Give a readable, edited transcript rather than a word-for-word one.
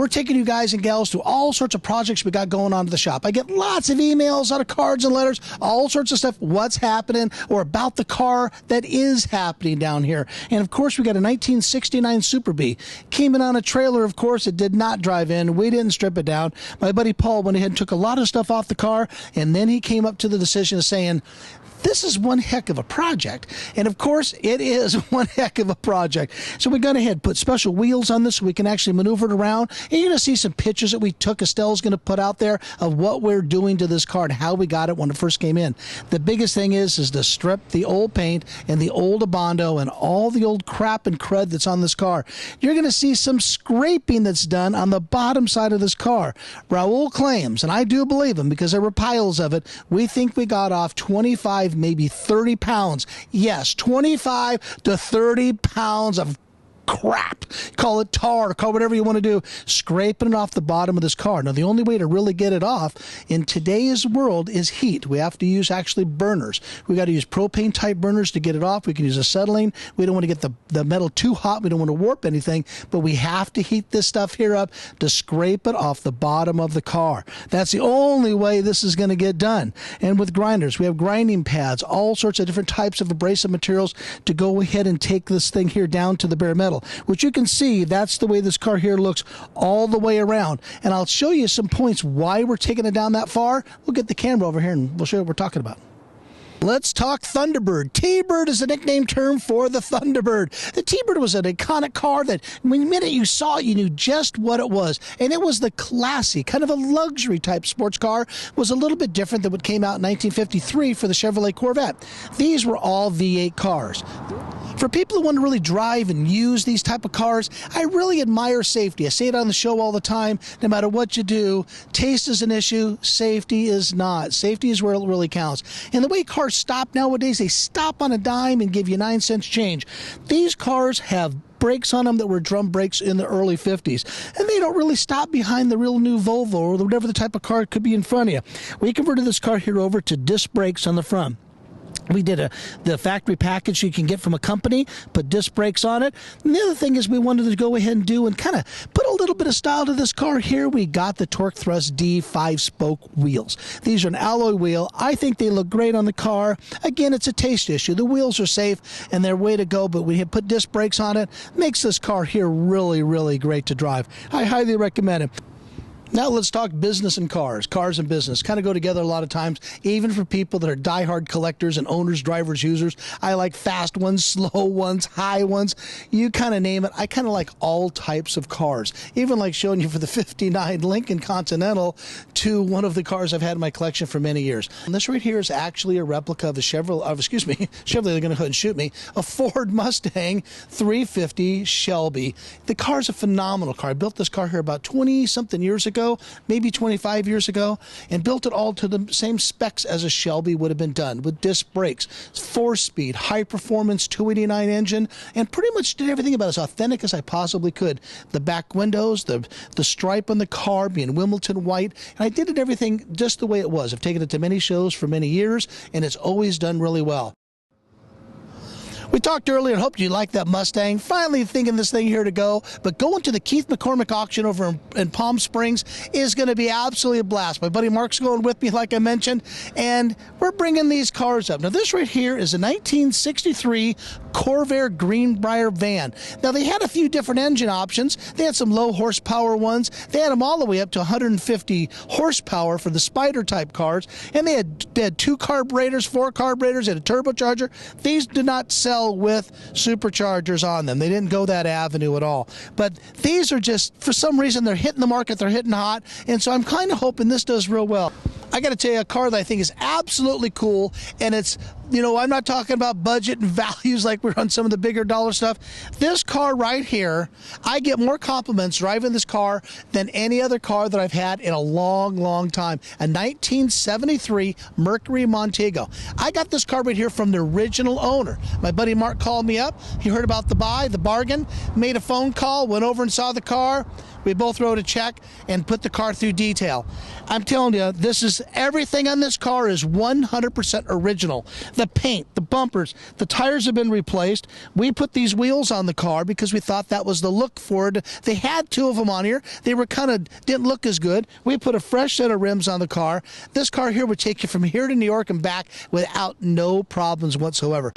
We're taking you guys and gals through all sorts of projects we got going on at the shop. I get lots of emails out of cards and letters, all sorts of stuff, what's happening or about the car that is happening down here. And of course, we got a 1969 Super Bee. Came in on a trailer, of course. It did not drive in. We didn't strip it down. My buddy Paul went ahead and took a lot of stuff off the car, and then he came up to the decision of saying, this is one heck of a project. And of course, it is one heck of a project. So we got ahead and put special wheels on this so we can actually maneuver it around. And you're going to see some pictures that we took. Estelle's going to put out there of what we're doing to this car and how we got it when it first came in. The biggest thing is to strip the old paint and the old Abondo and all the old crap and crud that's on this car. You're going to see some scraping that's done on the bottom side of this car. Raul claims, and I do believe him because there were piles of it, we think we got off 25, maybe 30 pounds. Yes, 25 to 30 pounds of crap. Call it tar, call it whatever you want to do, scraping it off the bottom of this car. Now, the only way to really get it off in today's world is heat. We have to use actually burners. We got to use propane type burners to get it off. We can use acetylene. We don't want to get the metal too hot. We don't want to warp anything, but we have to heat this stuff here up to scrape it off the bottom of the car. That's the only way this is going to get done. And with grinders, we have grinding pads, all sorts of different types of abrasive materials to go ahead and take this thing here down to the bare metal. Which you can see, that's the way this car here looks all the way around. And I'll show you some points why we're taking it down that far. We'll get the camera over here and we'll show you what we're talking about. Let's talk Thunderbird. T-Bird is a nickname term for the Thunderbird. The T-Bird was an iconic car that when the minute you saw it, you knew just what it was. And it was the classy, kind of a luxury type sports car. It was a little bit different than what came out in 1953 for the Chevrolet Corvette. These were all V8 cars. For people who want to really drive and use these type of cars, I really admire safety. I say it on the show all the time. No matter what you do, taste is an issue, safety is not. Safety is where it really counts. And the way cars stop nowadays, they stop on a dime and give you 9 cents change. These cars have brakes on them that were drum brakes in the early 50s. And they don't really stop behind the real new Volvo or whatever the type of car could be in front of you. We converted this car here over to disc brakes on the front. We did the factory package you can get from a company, put disc brakes on it. And the other thing is we wanted to go ahead and do and kind of put a little bit of style to this car here. We got the Torque Thrust D 5-spoke wheels. These are an alloy wheel. I think they look great on the car. Again, it's a taste issue. The wheels are safe and they're way to go, but we have put disc brakes on it. Makes this car here really, really great to drive. I highly recommend it. Now let's talk business and cars. Cars and business kind of go together a lot of times, even for people that are diehard collectors and owners, drivers, users. I like fast ones, slow ones, high ones. You kind of name it. I kind of like all types of cars. Even like showing you for the 59 Lincoln Continental to one of the cars I've had in my collection for many years. And this right here is actually a replica of a Chevrolet, Chevrolet, they're going to go ahead and shoot me, a Ford Mustang 350 Shelby. The car's a phenomenal car. I built this car here about 20-something years ago. Maybe 25 years ago, and built it all to the same specs as a Shelby would have been done, with disc brakes, 4-speed, high-performance 289 engine, and pretty much did everything about as authentic as I possibly could. The back windows, the stripe on the car being Wimbledon white, and I did it everything just the way it was. I've taken it to many shows for many years, and it's always done really well. We talked earlier and hoped you liked that Mustang. Finally thinking this thing here to go. But going to the Keith McCormick auction over in Palm Springs is going to be absolutely a blast. My buddy Mark's going with me, like I mentioned, and we're bringing these cars up. Now, this right here is a 1963 Corvair Greenbrier van. Now, they had a few different engine options. They had some low horsepower ones. They had them all the way up to 150 horsepower for the Spider type cars. And they had 2 carburetors, 4 carburetors, and a turbocharger. These did not sell with superchargers on them. They didn't go that avenue at all. But these are just, for some reason, they're hitting the market, they're hitting hot, and so I'm kind of hoping this does real well. I got to tell you, a car that I think is absolutely cool, and it's, you know, I'm not talking about budget and values like we're on some of the bigger dollar stuff. This car right here, I get more compliments driving this car than any other car that I've had in a long, long time. A 1973 Mercury Montego. I got this car right here from the original owner. My buddy Mark called me up. He heard about the bargain, made a phone call, went over and saw the car. We both wrote a check and put the car through detail. I'm telling you, this is everything on this car is 100% original. The the paint, the bumpers, the tires have been replaced. We put these wheels on the car because we thought that was the look for it. They had 2 of them on here. They were didn't look as good. We put a fresh set of rims on the car. This car here would take you from here to New York and back without no problems whatsoever.